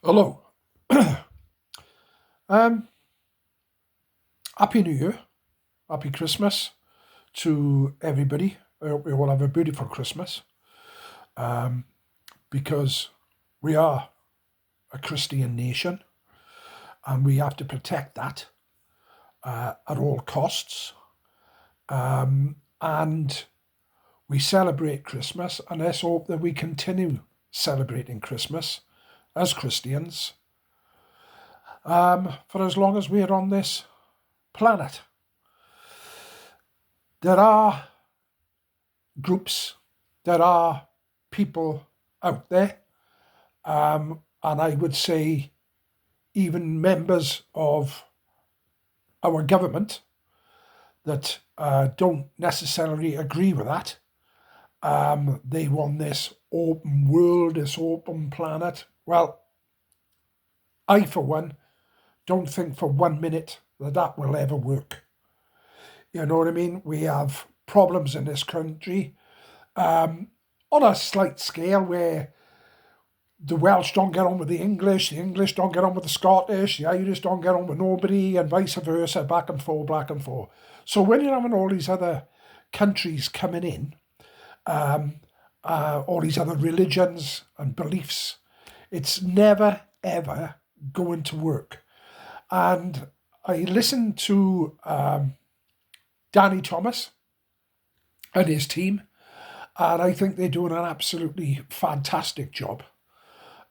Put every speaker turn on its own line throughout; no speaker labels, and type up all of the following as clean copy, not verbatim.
Hello. um, Happy New Year. Happy Christmas to everybody. I hope you all have a beautiful Christmas um, because we are a Christian nation and we have to protect that at all costs. And we celebrate Christmas, and let's hope that we continue celebrating Christmas as Christians for as long as we are on this planet. There are groups, there are people out there, and I would say even members of our government that don't necessarily agree with that. They want this open world, this open planet. Well, I, for one, don't think for 1 minute that that will ever work. You know what I mean? We have problems in this country on a slight scale where the Welsh don't get on with the English don't get on with the Scottish, the Irish don't get on with nobody, and vice versa, back and forth, back and forth. So when you're having all these other countries coming in, all these other religions and beliefs, it's never ever going to work. And I listened to Danny Thomas and his team, and I think they're doing an absolutely fantastic job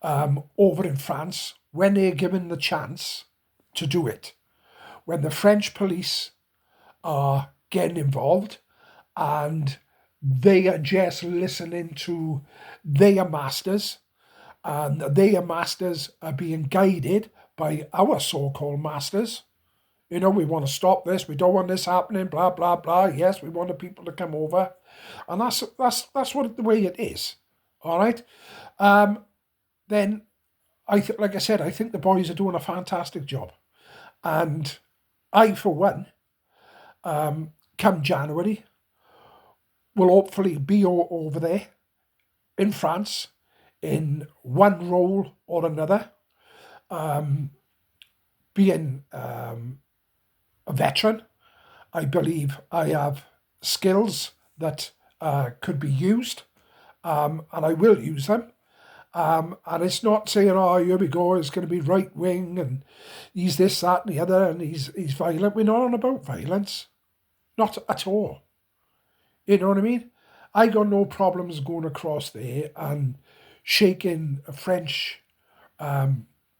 over in France when they're given the chance to do it. When the French police are getting involved and they are just listening to their masters, and their masters are being guided by our so called masters. You know, we want to stop this, we don't want this happening, blah, blah, blah. Yes, we want the people to come over. And that's what the way it is. All right. Then like I said, I think the boys are doing a fantastic job, and I, for one, come January, will hopefully be over there in France in one role or another, being a veteran. I believe I have skills that could be used, and I will use them. And it's not saying, oh, here we go, it's going to be right wing and he's this, that, and the other, and he's violent. We're not on about violence. Not at all. You know what I mean? I got no problems going across there and shaking a French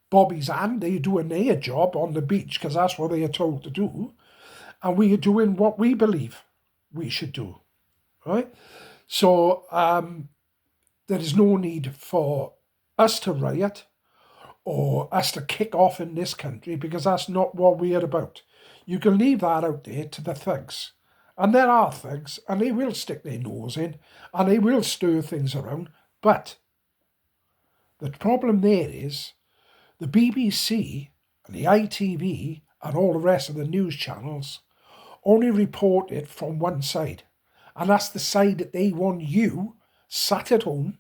Bobby's hand. They're doing their job on the beach because that's what they are told to do. And we are doing what we believe we should do. Right? So there is no need for us to riot or us to kick off in this country because that's not what we are about. You can leave that out there to the thugs. And there are thugs, and they will stick their nose in, and they will stir things around. But the problem there is the BBC and the ITV and all the rest of the news channels only report it from one side. And that's the side that they want you, sat at home,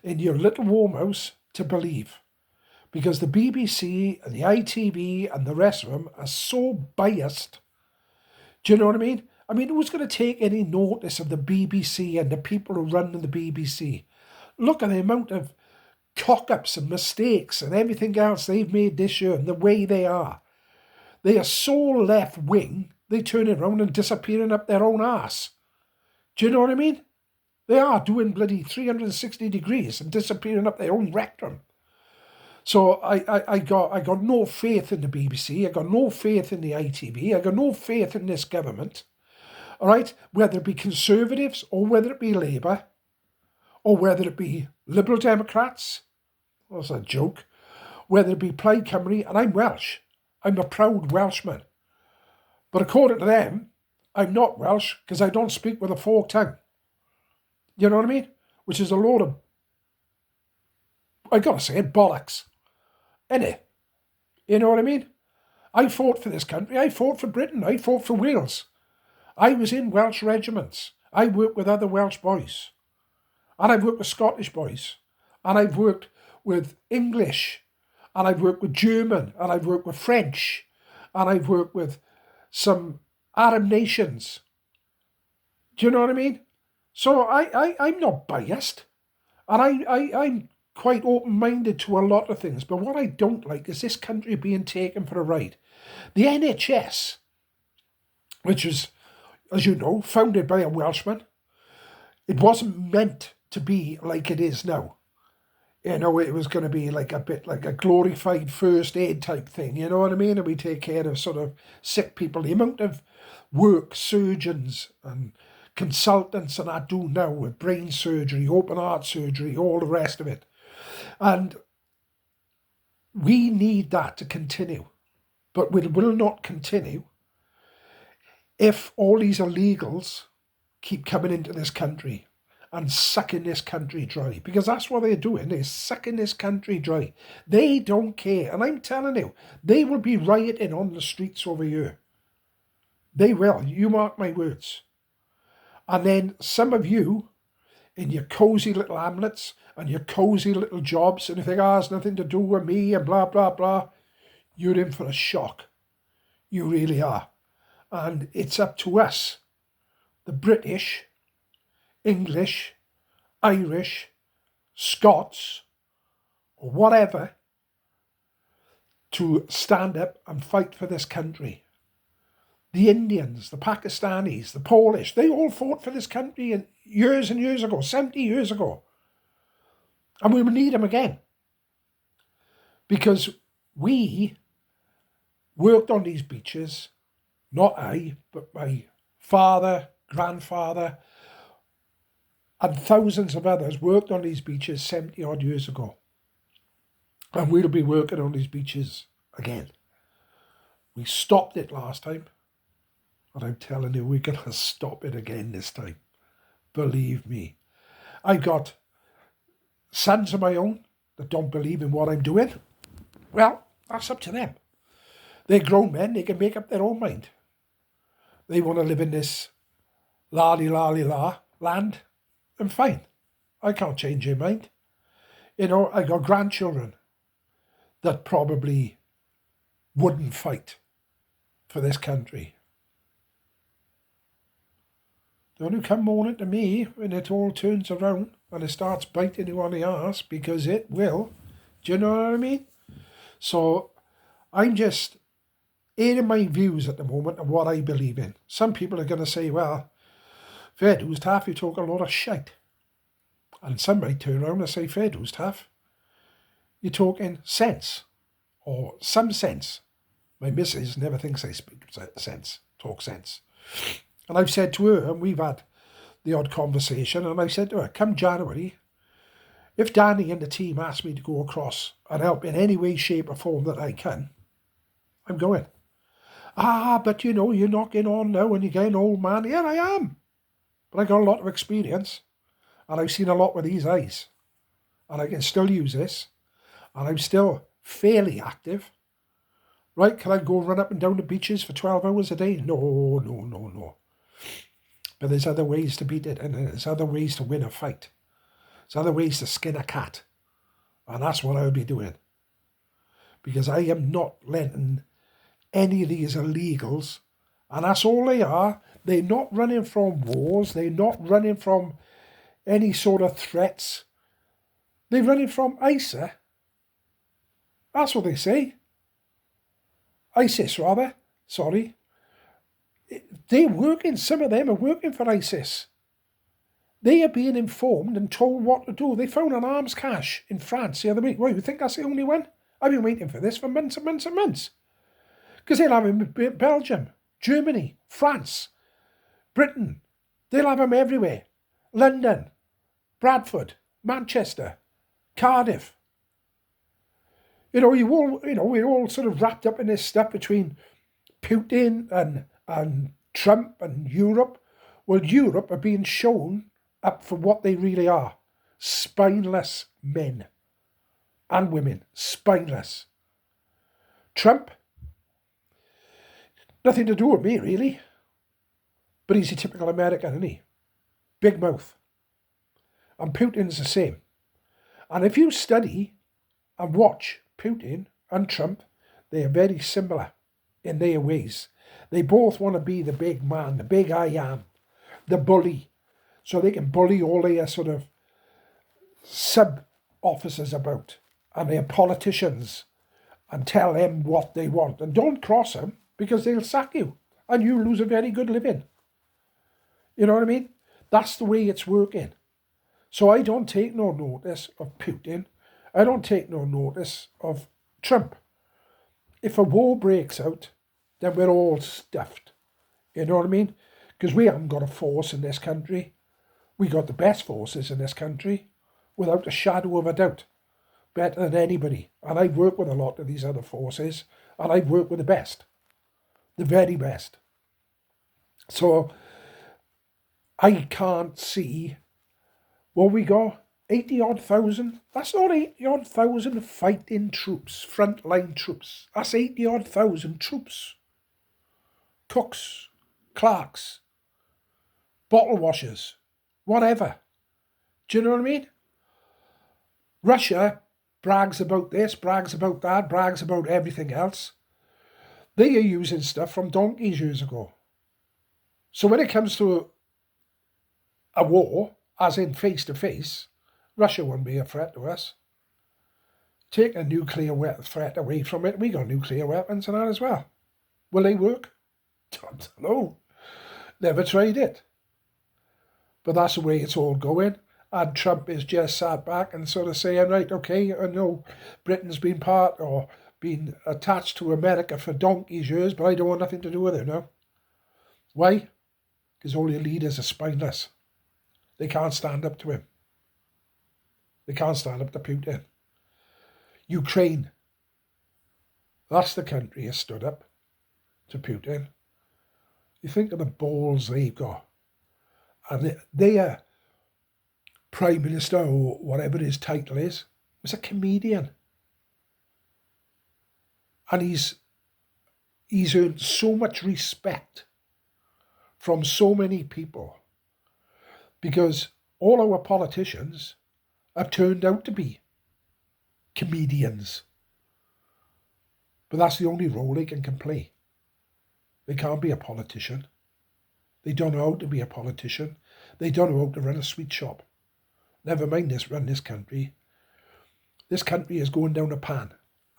in your little warm house, to believe. Because the BBC and the ITV and the rest of them are so biased. Do you know what I mean? I mean, who's going to take any notice of the BBC and the people who run the BBC? Look at the amount of cock-ups and mistakes and everything else they've made this year and the way they are. They are so left-wing, they turn around and disappearing up their own arse. Do you know what I mean? They are doing bloody 360 degrees and disappearing up their own rectum. So I got no faith in the BBC. I got no faith in the ITV. I got no faith in this government. All right, whether it be Conservatives or whether it be Labour or whether it be Liberal Democrats. That's a joke. Whether it be Plaid Cymru, and I'm Welsh. I'm a proud Welshman. But according to them, I'm not Welsh because I don't speak with a forked tongue. You know what I mean? Which is a load of, I gotta say it, bollocks. Innit? You know what I mean? I fought for this country. I fought for Britain. I fought for Wales. I was in Welsh regiments. I worked with other Welsh boys. And I've worked with Scottish boys. And I've worked with English and I've worked with German, and I've worked with French, and I've worked with some Arab nations. Do you know what I mean? So I'm not biased, and I'm quite open-minded to a lot of things. But what I don't like is this country being taken for a ride. The NHS, which was, as you know, founded by a Welshman, it wasn't meant to be like it is now. You know, it was going to be like a bit like a glorified first aid type thing, you know what I mean? And we take care of sort of sick people. The amount of work surgeons and consultants and I do now with brain surgery, open heart surgery, all the rest of it. And we need that to continue. But it will not continue if all these illegals keep coming into this country and sucking this country dry. Because that's what they're doing. They're sucking this country dry. They don't care. And I'm telling you, they will be rioting on the streets over here. They will. You mark my words. And then some of you in your cosy little hamlets and your cosy little jobs, and if it has nothing to do with me and blah, blah, blah, you're in for a shock. You really are. And it's up to us, the British, English, Irish, Scots, or whatever, to stand up and fight for this country. The Indians, the Pakistanis, the Polish, they all fought for this country years and years ago, 70 years ago. And we will need them again. Because we worked on these beaches, not I, but my father, grandfather, and thousands of others worked on these beaches 70 odd years ago. And we'll be working on these beaches again. We stopped it last time. And I'm telling you, we're going to stop it again this time. Believe me. I've got sons of my own that don't believe in what I'm doing. Well, that's up to them. They're grown men. They can make up their own mind. They want to live in this la-li-la-li-la land. And fine. I can't change their mind. You know, I got grandchildren that probably wouldn't fight for this country. Don't come moaning to me when it all turns around and it starts biting you on the arse, because it will. Do you know what I mean? So I'm just airing my views at the moment of what I believe in. Some people are going to say, well, fair dues taff, you talk a lot of shite. And some might turn around and say, fair dues taff, you're talking sense, or some sense. My missus never thinks I speak sense, talk sense. And I've said to her, and we've had the odd conversation, and I said to her, come January, if Danny and the team ask me to go across and help in any way, shape or form that I can, I'm going. But you know, you're knocking on now and you're getting old, man. Yeah, I am. But I got a lot of experience, and I've seen a lot with these eyes. And I can still use this, and I'm still fairly active. Right, can I go run up and down the beaches for 12 hours a day? No. But there's other ways to beat it, and there's other ways to win a fight. There's other ways to skin a cat. And that's what I'll be doing. Because I am not letting any of these illegals, and that's all they are. They're not running from wars. They're not running from any sort of threats. They're running from ISA. That's what they say. ISIS, rather. Sorry. They're working, some of them are working for ISIS. They are being informed and told what to do. They found an arms cache in France the other week. Well, you think that's the only one? I've been waiting for this for months and months and months. Because they'll have them in Belgium, Germany, France, Britain. They'll have them everywhere. London, Bradford, Manchester, Cardiff. You know, we're all sort of wrapped up in this stuff between Putin and Trump and Europe. Well, Europe are being shown up for what they really are. Spineless men and women. Spineless. Trump, nothing to do with me, really. But he's a typical American, isn't he? Big mouth. And Putin's the same. And if you study and watch Putin and Trump, they are very similar in their ways. They both want to be the big man, the big I am, the bully, so they can bully all their sort of sub-officers about and their politicians and tell them what they want. And don't cross them because they'll sack you and you lose a very good living. You know what I mean? That's the way it's working. So I don't take no notice of Putin. I don't take no notice of Trump. If a war breaks out, then we're all stuffed. You know what I mean? Because we haven't got a force in this country. We got the best forces in this country, without a shadow of a doubt. Better than anybody. And I've worked with a lot of these other forces, and I've worked with the best. The very best. So I can't see what we got. 80-odd thousand. That's not 80-odd thousand fighting troops, frontline troops. That's 80-odd thousand troops. Cooks, clerks, bottle washers, whatever. Do you know what I mean? Russia brags about this, brags about that, brags about everything else. They are using stuff from donkeys years ago. So when it comes to a war, as in face-to-face, Russia wouldn't be a threat to us. Take a nuclear threat away from it. We got nuclear weapons and that as well. Will they work? Don't know. Never tried it. But that's the way it's all going. And Trump is just sat back and sort of saying, right, okay, I know Britain's been part or been attached to America for donkey's years, but I don't want nothing to do with it now. Why? Because all your leaders are spineless. They can't stand up to him. They can't stand up to Putin. Ukraine. That's the country has stood up to Putin. You think of the balls they've got. And their Prime Minister, or whatever his title is, was a comedian. And he's earned so much respect from so many people because all our politicians have turned out to be comedians. But that's the only role they can play. They can't be a politician. They don't know how to be a politician. They don't know how to run a sweet shop. Never mind run this country. This country is going down a pan.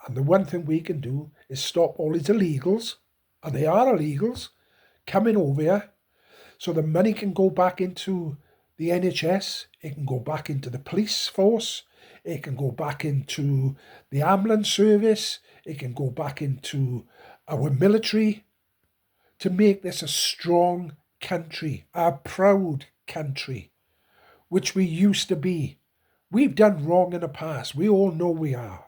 And the one thing we can do is stop all these illegals, and they are illegals, coming over here so the money can go back into the NHS, it can go back into the police force, it can go back into the ambulance service, it can go back into our military to make this a strong country, a proud country, which we used to be. We've done wrong in the past. We all know we have.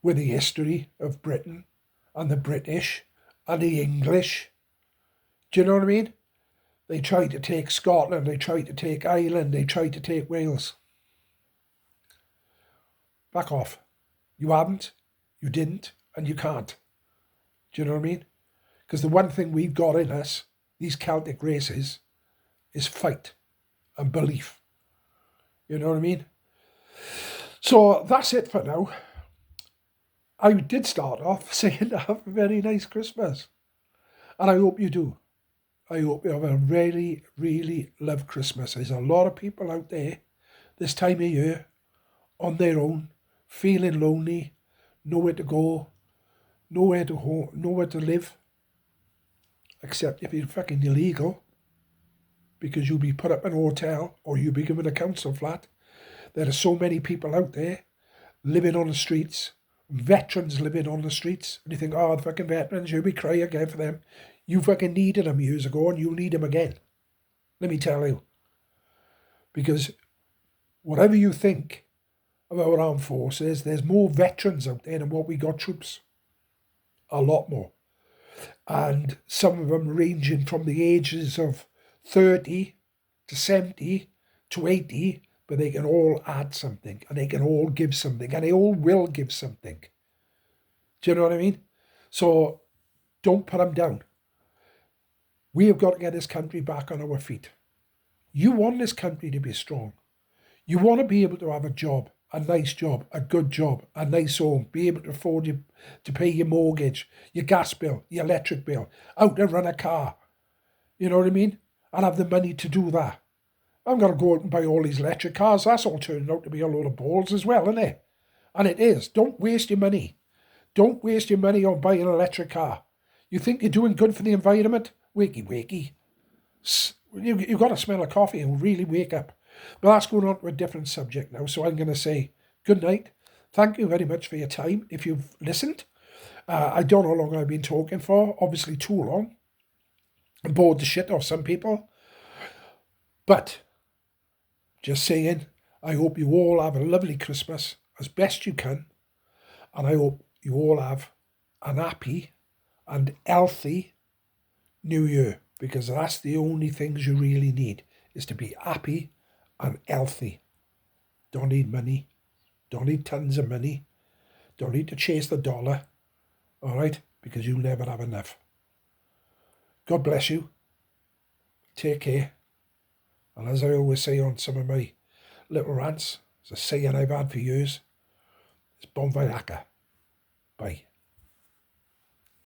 With the history of Britain and the British and the English. Do you know what I mean? They tried to take Scotland, they tried to take Ireland, they tried to take Wales. Back off. You haven't, you didn't, and you can't. Do you know what I mean? Because the one thing we've got in us, these Celtic races, is fight and belief. You know what I mean? So that's it for now. I did start off saying have a very nice Christmas. And I hope you do. I hope you have a really, really love Christmas. There's a lot of people out there this time of year on their own, feeling lonely, nowhere to go, nowhere to live. Except if you're fucking illegal, because you'll be put up in a hotel or you'll be given a council flat. There are so many people out there living on the streets, veterans living on the streets, and you think, oh, the fucking veterans, you'll be crying again for them. You fucking needed them years ago and you'll need them again. Let me tell you. Because whatever you think of our armed forces, there's more veterans out there than what we got troops. A lot more. And some of them ranging from the ages of 30 to 70 to 80, but they can all add something and they can all give something and they all will give something. Do you know what I mean? So don't put them down. We have got to get this country back on our feet. You want this country to be strong. You want to be able to have a job a nice job, a good job, a nice home, be able to afford to pay your mortgage, your gas bill, your electric bill, out to run a car. You know what I mean? And have the money to do that. I'm going to go out and buy all these electric cars. That's all turning out to be a load of balls as well, isn't it? And it is. Don't waste your money. Don't waste your money on buying an electric car. You think you're doing good for the environment? Wakey, wakey. You've got to smell a coffee and really wake up. But that's going on to a different subject now. So I'm going to say good night. Thank you very much for your time. If you've listened, I don't know how long I've been talking for. Obviously too long. I'm bored the shit off some people. But just saying, I hope you all have a lovely Christmas as best you can. And I hope you all have an happy and healthy New Year. Because that's the only things you really need, is to be happy and healthy. Don't need money. Don't need tons of money. Don't need to chase the dollar. All right? Because you'll never have enough. God bless you. Take care. And as I always say on some of my little rants, it's a saying I've had for years. It's bon vaiaca. Bye.